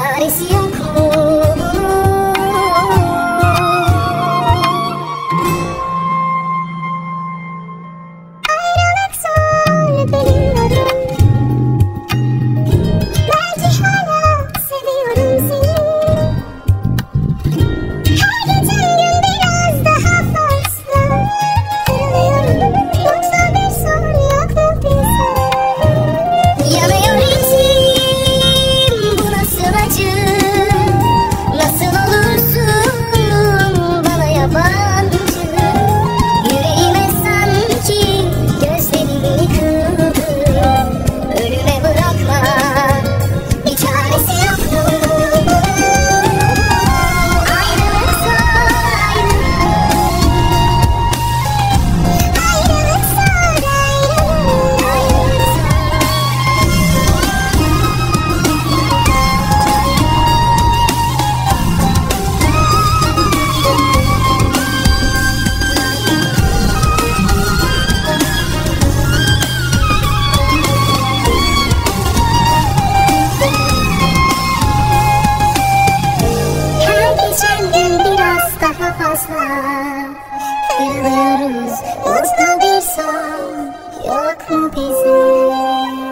çaresi yok mu bunun? Ayrılık zor biliyorum, belki hala seviyorum seni. Her geçen gün biraz daha fazla kırılıyorum, yoksa bir sorun yok mu bize? Yanıyor içim, bu nasıl acı? Nasıl olursun bana yabancı? Yüreğime sanki gözlerini kırdın. Ölüme bırakma, bir çaresi yok mu? Ayrılık zor, ayrılık zor, ayrılık zor. Her geçen gün biraz daha fazla kırılıyoruz, mutlu bir son yok mu bize?